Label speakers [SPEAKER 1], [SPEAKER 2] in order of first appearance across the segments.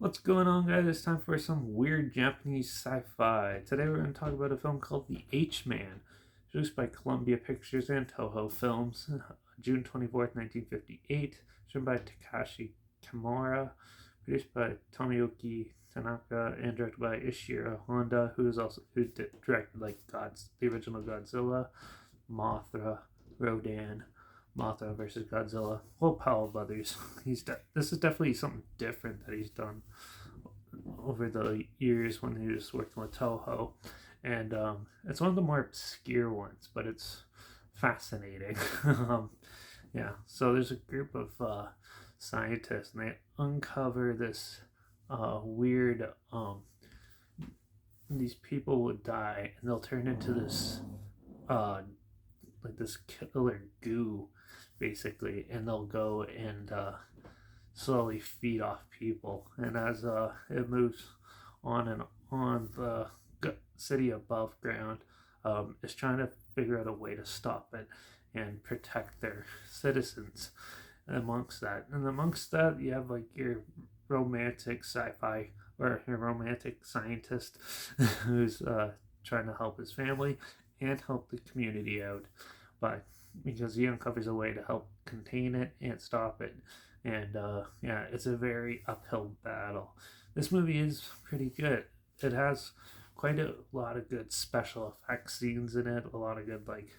[SPEAKER 1] What's going on, guys? It's time for some weird Japanese sci-fi. Today we're going to talk about a film called The H-Man, produced by Columbia Pictures and Toho Films, June 24th, 1958, written by Takashi Kimura, produced by Tomoyuki Tanaka, and directed by Ishiro Honda, directed like the original Godzilla, Mothra, Rodan, Mothra versus Godzilla, whole pile of others. This is definitely something different that he's done over the years when he was working with Toho, and it's one of the more obscure ones, but it's fascinating. Yeah, so there's a group of scientists, and they uncover this weird. These people would die, and they'll turn into this uh, like this killer goo, basically, and they'll go and slowly feed off people. And as it moves on and on, the city above ground is trying to figure out a way to stop it and protect their citizens. And amongst that, you have like your romantic sci-fi or your romantic scientist who's trying to help his family and help the community out by because he uncovers a way to help contain it and stop it. And yeah, it's a very uphill battle. This movie is pretty good. It has quite a lot of good special effects scenes in it. A lot of good like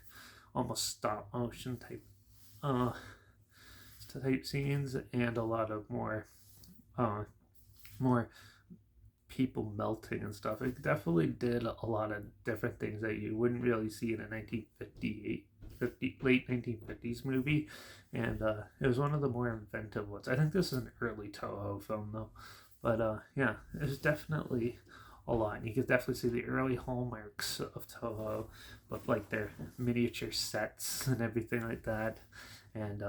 [SPEAKER 1] almost stop motion uh type scenes, and a lot of uh more people melting and stuff. It definitely did a lot of different things that you wouldn't really see in a 1958 late 1950s movie, and it was one of the more inventive ones. I think this is an early Toho film though, but yeah, it's definitely a lot. You could definitely see the early hallmarks of Toho with like their miniature sets and everything like that, and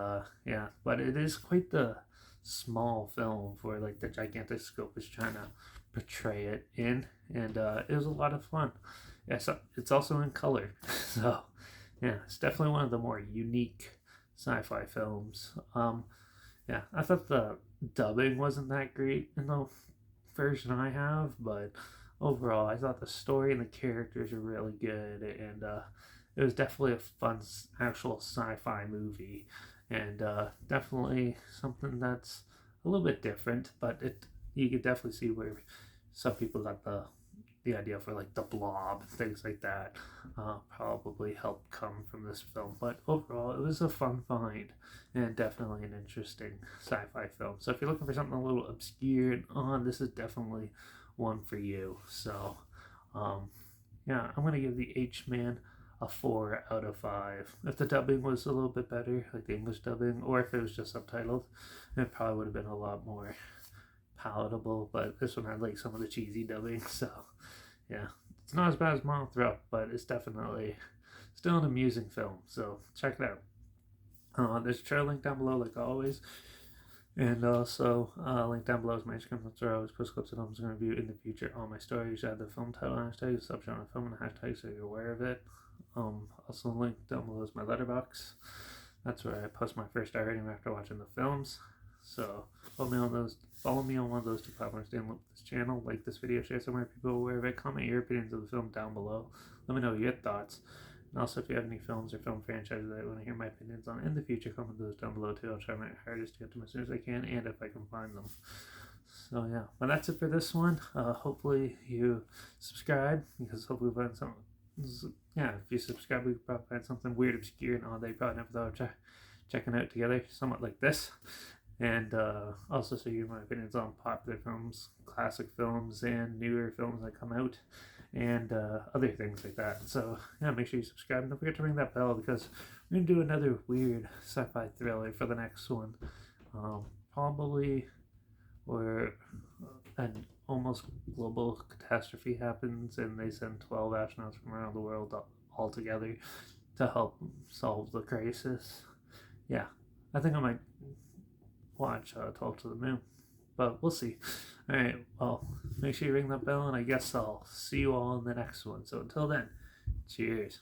[SPEAKER 1] yeah, but it is quite the small film for like the gigantic scope is trying to portray it in, and it was a lot of fun. Yeah, so it's also in color, so yeah, it's definitely one of the more unique sci-fi films. Yeah, I thought the dubbing wasn't that great in the version I have, but overall, I thought the story and the characters are really good, and it was definitely a fun actual sci-fi movie, and definitely something that's a little bit different, but it you could definitely see where some people got the idea for like the blob and things like that probably helped come from this film. But overall, it was a fun find and definitely an interesting sci-fi film. So if you're looking for something a little obscure and on, this is definitely one for you. So um, yeah, I'm gonna give the H Man a 4 out of 5. If the dubbing was a little bit better, like the English dubbing, or if it was just subtitled, it probably would have been a lot more palatable. But this one had like some of the cheesy dubbing, so yeah, it's not as bad as Mothra, but it's definitely still an amusing film. So check it out. There's a trail link down below, like always, and also link down below is my Instagram. That's where I always post clips that I'm going to review in the future on my stories. I have the film title hashtag, the subgenre film, and the hashtag, so you're aware of it. Also link down below is my Letterbox. That's where I post my first star rating after watching the films. So follow me on those. Follow me on one of those two platforms. Download this channel, like this video, share somewhere people are aware of it. Comment your opinions of the film down below. Let me know your thoughts. And also, if you have any films or film franchises that I want to hear my opinions on in the future, comment those down below too. I'll try my hardest to get to them as soon as I can, and if I can find them. So yeah, but that's it for this one. Hopefully you subscribe, because hopefully we'll find some. Yeah, if you subscribe, we could probably find something weird, obscure, and all they probably never thought of checking out together, somewhat like this. And also, so you get my opinions on popular films, classic films, and newer films that come out, and other things like that. So yeah, make sure you subscribe, and don't forget to ring that bell, because we're gonna do another weird sci-fi thriller for the next one. Probably where an almost global catastrophe happens, and they send 12 astronauts from around the world all together to help solve the crisis. Yeah, I think I might watch 12 to the Moon, but we'll see. All right, well, make sure you ring that bell, and I guess I'll see you all in the next one. So until then, cheers.